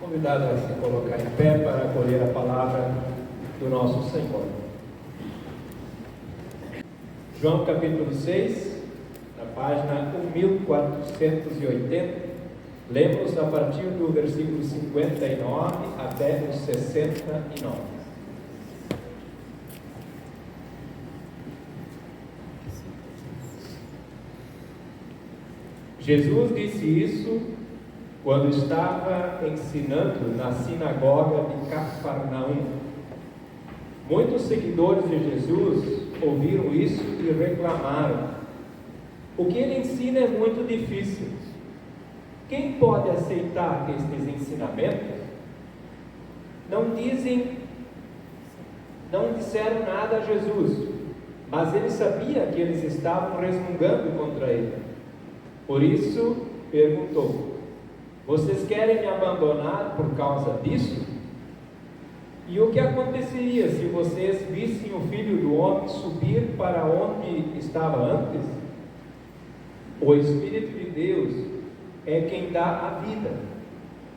Convidado a se colocar em pé para acolher a palavra do nosso Senhor. João capítulo 6, na página 1480, lemos a partir do versículo 59 até o 69. Jesus disse isso quando estava ensinando na sinagoga de Cafarnaum. Muitos seguidores de Jesus ouviram isso e reclamaram: o que ele ensina é muito difícil. Quem pode aceitar estes ensinamentos? Não disseram nada a Jesus, mas ele sabia que eles estavam resmungando contra ele. Por isso perguntou: vocês querem me abandonar por causa disso? E o que aconteceria se vocês vissem o Filho do Homem subir para onde estava antes? O Espírito de Deus é quem dá a vida,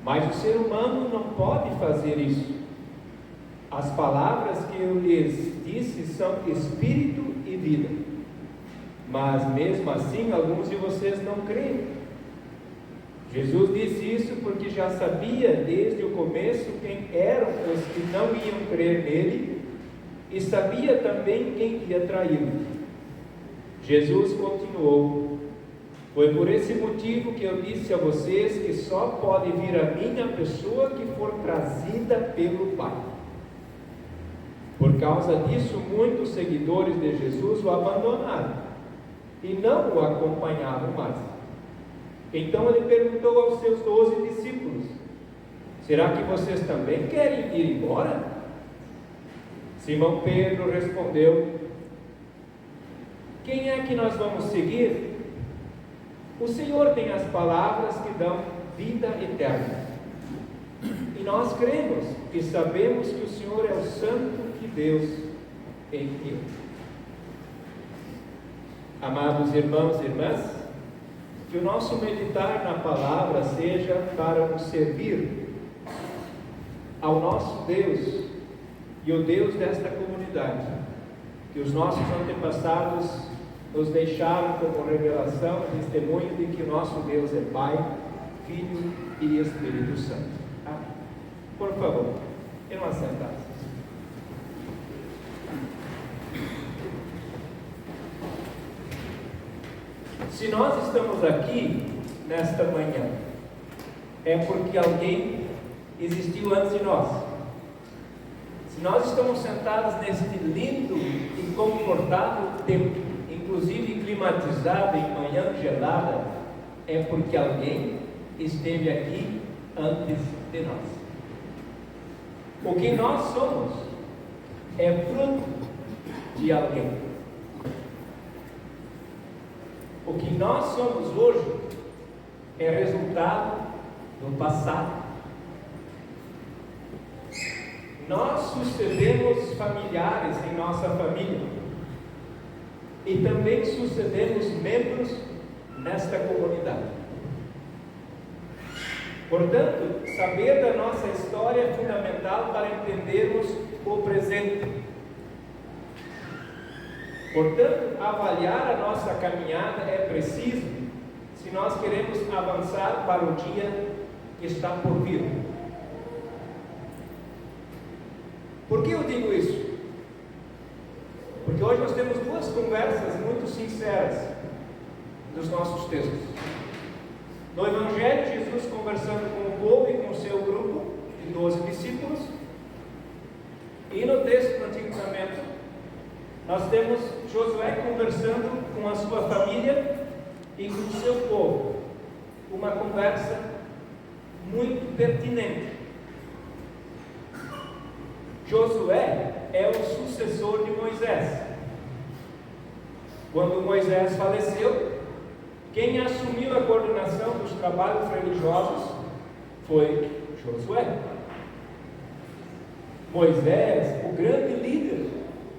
mas o ser humano não pode fazer isso. As palavras que eu lhes disse são Espírito e vida, mas mesmo assim alguns de vocês não creem. Jesus disse isso porque já sabia desde o começo quem eram os que não iam crer nele e sabia também quem ia traí-lo. Jesus continuou: foi por esse motivo que eu disse a vocês que só pode vir a mim a pessoa que for trazida pelo Pai. Por causa disso, muitos seguidores de Jesus o abandonaram e não o acompanhavam mais. Então ele perguntou aos seus 12 discípulos: será que vocês também querem ir embora? Simão Pedro respondeu: quem é que nós vamos seguir? O Senhor tem as palavras que dão vida eterna. E nós cremos e sabemos que o Senhor é o Santo de Deus enviou. Amados irmãos e irmãs, que o nosso meditar na palavra seja para nos servir ao nosso Deus e o Deus desta comunidade, que os nossos antepassados nos deixaram como revelação e testemunho de que o nosso Deus é Pai, Filho e Espírito Santo. Amém. Por favor, irmã sentar-se. Se nós estamos aqui nesta manhã, é porque alguém existiu antes de nós. Se nós estamos sentados neste lindo e confortável templo, inclusive climatizado em manhã gelada, é porque alguém esteve aqui antes de nós. O que nós somos é fruto de alguém. O que nós somos hoje é resultado do passado. Nós sucedemos familiares em nossa família e também sucedemos membros nesta comunidade. Portanto, saber da nossa história é fundamental para entendermos o presente. Portanto, avaliar a nossa caminhada é preciso se nós queremos avançar para o dia que está por vir. Por que eu digo isso? Porque hoje nós temos duas conversas muito sinceras dos nossos textos. No Evangelho, Jesus conversando com o povo e com o seu grupo de 12 discípulos. E no texto do Antigo Testamento, nós temos Josué conversando com a sua família e com o seu povo. Uma conversa muito pertinente. Josué é o sucessor de Moisés. Quando Moisés faleceu, quem assumiu a coordenação dos trabalhos religiosos foi Josué. Moisés, o grande líder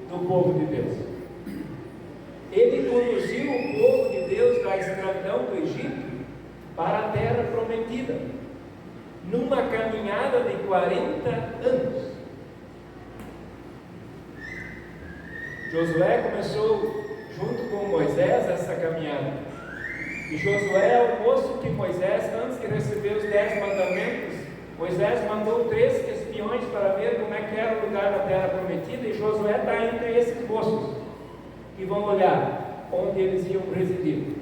do povo de Deus. Ele conduziu o povo de Deus da escravidão do Egito para a terra prometida. numa caminhada de 40 anos. Josué começou junto com Moisés essa caminhada. E Josué é o moço que Moisés, antes de receber os 10 mandamentos, Moisés mandou 3 espiões para ver como é que era o lugar da terra prometida, e Josué está entre esses moços que vão olhar onde eles iam residir.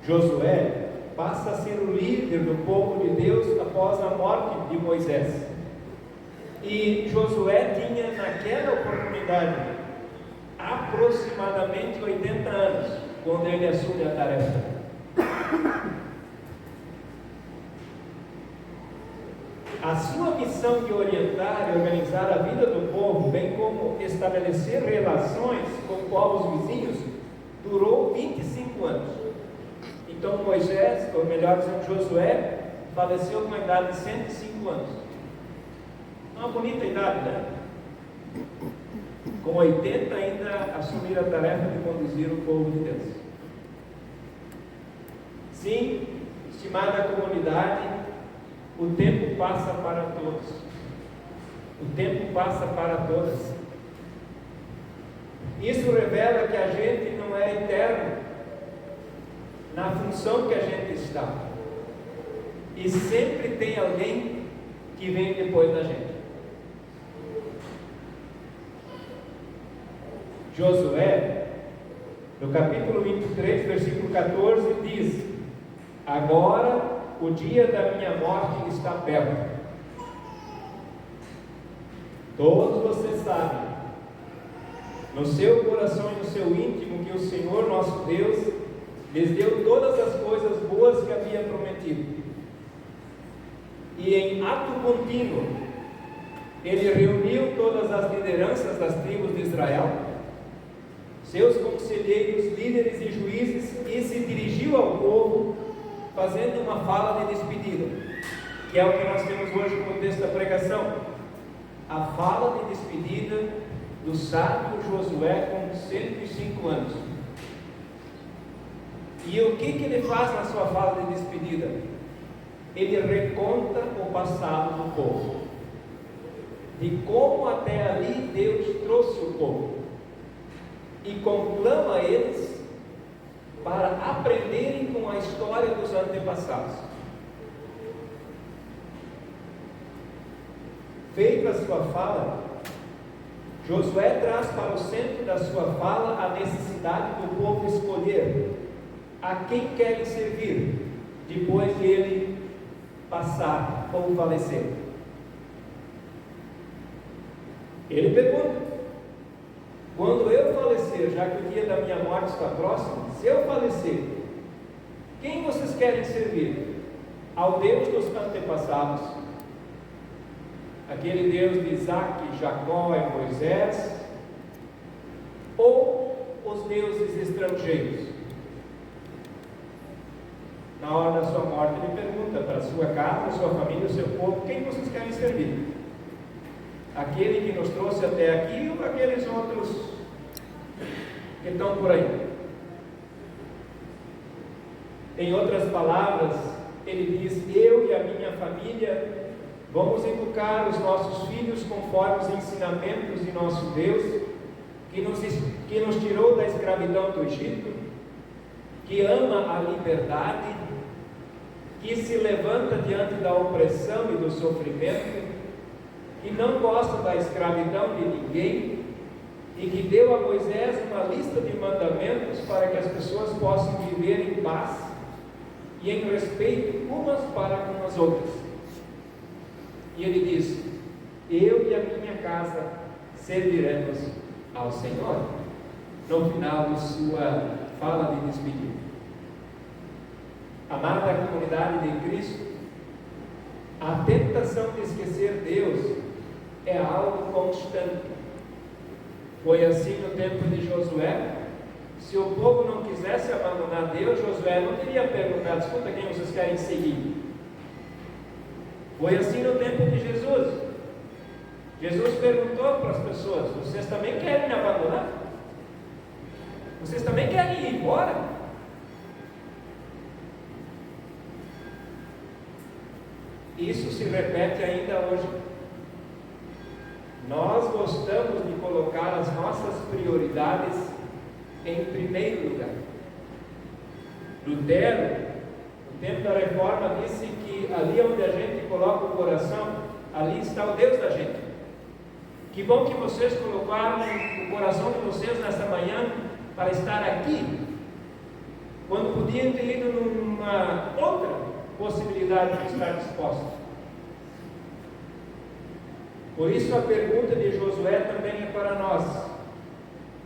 Josué passa a ser o líder do povo de Deus após a morte de Moisés. E Josué tinha naquela oportunidade aproximadamente 80 anos, quando ele assume a tarefa. A sua missão de orientar e organizar a vida do povo, bem como estabelecer relações com povos vizinhos, durou 25 anos. Então Moisés, ou melhor dizendo, Josué, faleceu com a idade de 105 anos. Uma bonita idade, né? Com 80 ainda assumir a tarefa de conduzir o povo de Deus. Sim, estimada comunidade, o tempo passa para todos. O tempo passa para todas. Isso revela que a gente não é eterno na função que a gente está. E sempre tem alguém que vem depois da gente. Josué, no capítulo 23, versículo 14, diz: agora o dia da minha morte está perto. Todos vocês sabem, no seu coração e no seu íntimo, que o Senhor nosso Deus lhes deu todas as coisas boas que havia prometido. E em ato contínuo, ele reuniu todas as lideranças das tribos de Israel, seus conselheiros, líderes e juízes, e se dirigiu ao povo, fazendo uma fala de despedida, que é o que nós temos hoje como texto da pregação. A fala de despedida do sábio Josué com 105 anos. E o que ele faz na sua fala de despedida? Ele reconta o passado do povo, de como até ali Deus trouxe o povo, e conclama eles para aprenderem com a história dos antepassados. Feita a sua fala, Josué traz para o centro da sua fala a necessidade do povo escolher a quem querem servir depois de ele passar ou falecer. Ele pergunta: quando eu falecer, já que o dia da minha morte está próximo, se eu falecer, quem vocês querem servir? Ao Deus dos antepassados, aquele Deus de Isaac, Jacó e Moisés, ou os deuses estrangeiros? Na hora da sua morte, ele pergunta para a sua casa, a sua família, o seu povo: quem vocês querem servir? Aquele que nos trouxe até aqui ou aqueles outros que estão por aí? Em outras palavras, ele diz: eu e a minha família vamos educar os nossos filhos conforme os ensinamentos de nosso Deus, que nos tirou da escravidão do Egito, que ama a liberdade, que se levanta diante da opressão e do sofrimento, que não gosta da escravidão de ninguém, e que deu a Moisés uma lista de mandamentos para que as pessoas possam viver em paz e em respeito umas para com as outras. E ele diz: eu e a minha casa serviremos ao Senhor, no final de sua fala de despedida. Amada comunidade de Cristo, a tentação de esquecer Deus é algo constante. Foi assim no tempo de Josué. Se o povo não quisesse abandonar Deus, Josué não teria perguntado: escuta, quem vocês querem seguir? Foi assim no tempo de Jesus. Jesus perguntou para as pessoas: vocês também querem me abandonar? Vocês também querem ir embora? Isso se repete ainda hoje. Nós gostamos de colocar as nossas prioridades em primeiro lugar. Lutero, no tempo da Reforma, disse que ali onde a gente coloca o coração, ali está o Deus da gente. Que bom que vocês colocaram o coração de vocês nessa manhã para estar aqui, quando podiam ter ido numa outra possibilidade de estar dispostos. Por isso a pergunta de Josué também é para nós.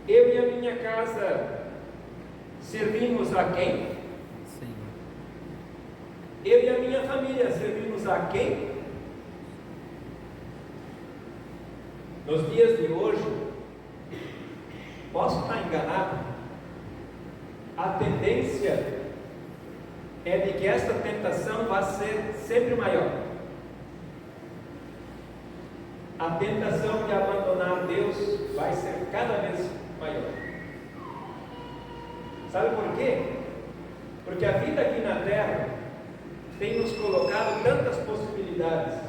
Eu e a minha casa servimos a quem? Sim. Eu e a minha família servimos a quem? Nos dias de hoje, posso estar enganado, a tendência é de que esta tentação vai ser sempre maior. A tentação de abandonar Deus vai ser cada vez maior. Sabe por quê? Porque a vida aqui na Terra tem nos colocado tantas possibilidades,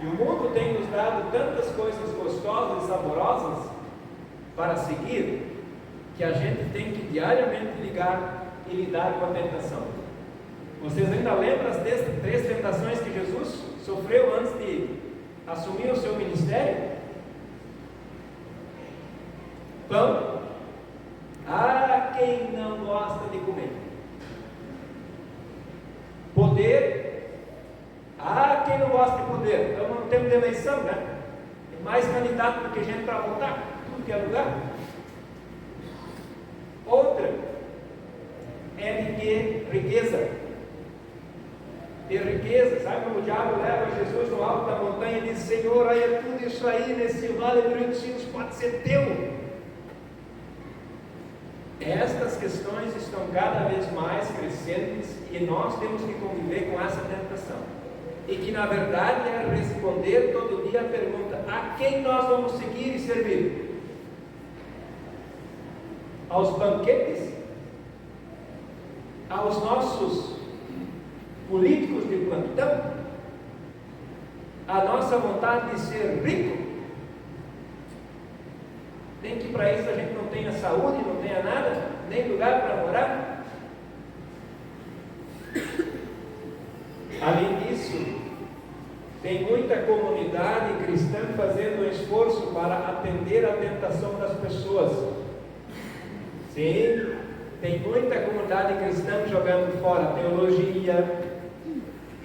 e o mundo tem nos dado tantas coisas gostosas e saborosas para seguir, que a gente tem que diariamente ligar e lidar com a tentação. Vocês ainda lembram as 3 tentações que Jesus sofreu antes de assumir o seu ministério? Pão. Ah, quem não gosta de comer. Poder. Ah, quem não gosta de poder. Estamos no tempo de eleição, né? Tem mais candidato do que gente para votar, tudo que é lugar. Outra é de ter riqueza. Ter riqueza, sabe como o diabo leva Jesus no alto da montanha e diz: Senhor, olha tudo isso aí nesse vale do Rio dos Sinos, pode ser teu. Estas questões estão cada vez mais crescentes e nós temos que conviver com essa tentação. E que na verdade é responder todo dia a pergunta: a quem nós vamos seguir e servir? Aos banquetes? Aos nossos políticos de plantão? A nossa vontade de ser rico? Nem que para isso a gente não tenha saúde, não tenha nada, nem lugar para morar. Além disso, tem muita comunidade cristã fazendo um esforço para atender a tentação das pessoas. Sim, tem muita comunidade cristã jogando fora a teologia,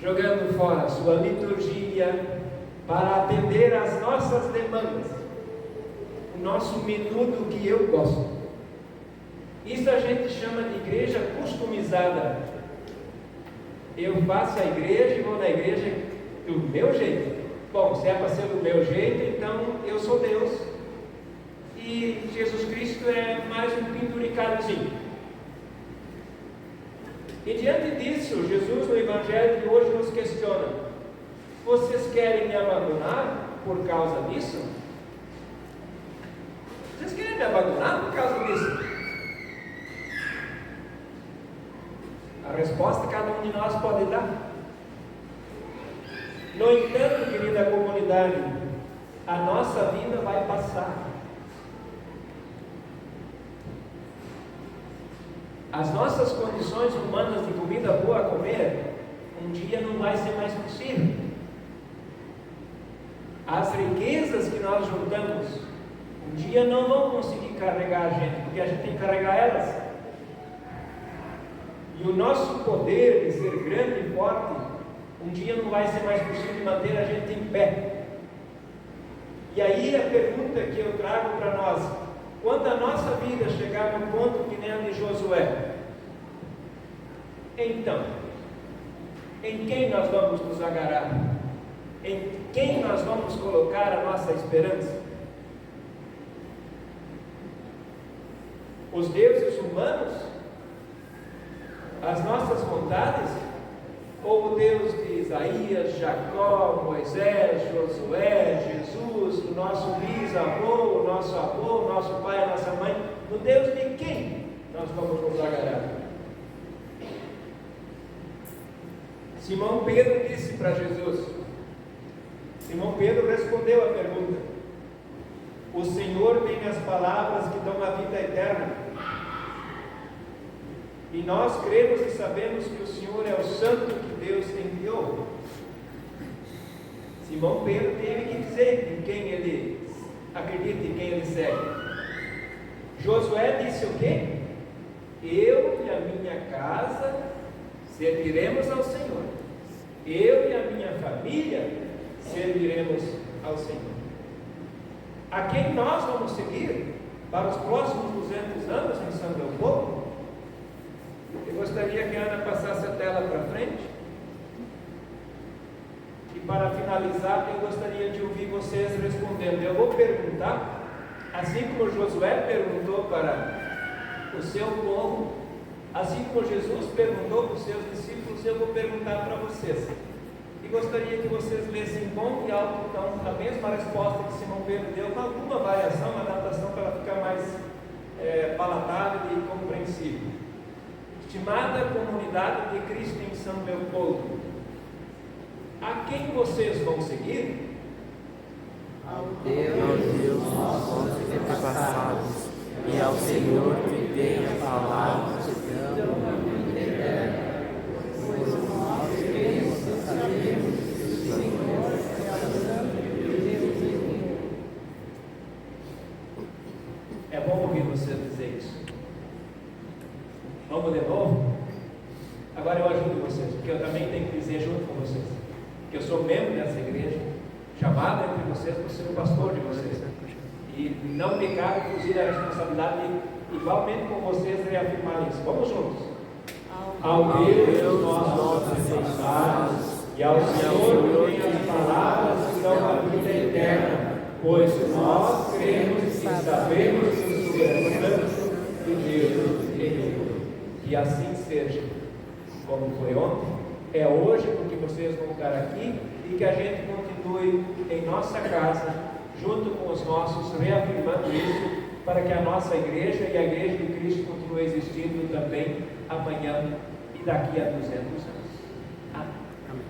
jogando fora a sua liturgia, para atender às nossas demandas, o nosso menu do que eu gosto. Isso a gente chama de igreja customizada. Eu faço a igreja e vou na igreja do meu jeito. Bom, se é para ser do meu jeito, então eu sou Deus e Jesus Cristo é mais um penduricadozinho. E diante disso, Jesus no Evangelho de hoje nos questiona: vocês querem me abandonar por causa disso? Vocês querem me abandonar por causa disso? A resposta cada um de nós pode dar. No entanto, querida comunidade, a nossa vida vai passar. As nossas condições humanas de comida boa a comer, um dia não vai ser mais possível. As riquezas que nós juntamos, um dia não vão conseguir carregar a gente, porque a gente tem que carregar elas. E o nosso poder de ser grande e forte, um dia não vai ser mais possível manter a gente em pé. E aí a pergunta que eu trago para nós: quando a nossa vida chegar no ponto que nem a de Josué, então, em quem nós vamos nos agarrar? Em quem nós vamos colocar a nossa esperança? Os deuses humanos? As nossas vontades? Ou o Deus de Isaías, Jacó, Moisés, Josué, Jesus, o nosso bisavô, o nosso avô, o nosso pai, a nossa mãe? No Deus de quem nós vamos nos agarrar? Simão Pedro disse para Jesus, Simão Pedro respondeu a pergunta: o Senhor tem as palavras que dão a vida eterna, e nós cremos e sabemos que o Senhor é o Santo que Deus enviou. Simão Pedro teve que dizer em quem ele acredita, em quem ele segue. Josué disse o quê? Eu e a minha casa serviremos ao Senhor. Eu e a minha família serviremos ao Senhor. A quem nós vamos seguir para os próximos 200 anos em São Leopoldo? Eu gostaria que a Ana passasse a tela para frente. E para finalizar, eu gostaria de ouvir vocês respondendo. Eu vou perguntar, assim como Josué perguntou para o seu povo, assim como Jesus perguntou para os seus discípulos, eu vou perguntar para vocês. E gostaria que vocês lessem em bom e alto então a mesma resposta que Simão Pedro deu, com alguma variação, uma adaptação para ela ficar mais palatável e compreensível. Estimada comunidade de Cristo em São Leopoldo, a quem vocês vão seguir? Ao Deus nossos antepassados, e ao Senhor que tem a palavra que dão a vida eterna, pois nós cremos e sabemos que o Senhor é o Santo de Deus. É bom ouvir você dizer isso. Vamos de novo? Agora eu ajudo vocês, porque eu também tenho que dizer junto com vocês que eu sou membro dessa igreja, chamado entre vocês para ser o pastor de vocês, e não me cabe inclusive a responsabilidade de, igualmente com vocês, reafirmar isso. Vamos juntos. Ao Deus nossos antepassados e ao Senhor que tem as palavras que dão a vida eterna, pois nós cremos e sabemos que o Senhor é Santo de Deus enviou. Que assim seja, como foi ontem, é hoje, porque vocês vão estar aqui, e que a gente continue em nossa casa, junto com os nossos, reafirmando isso, para que a nossa igreja e a igreja de Cristo continue existindo também amanhã e daqui a 200 anos. Amém.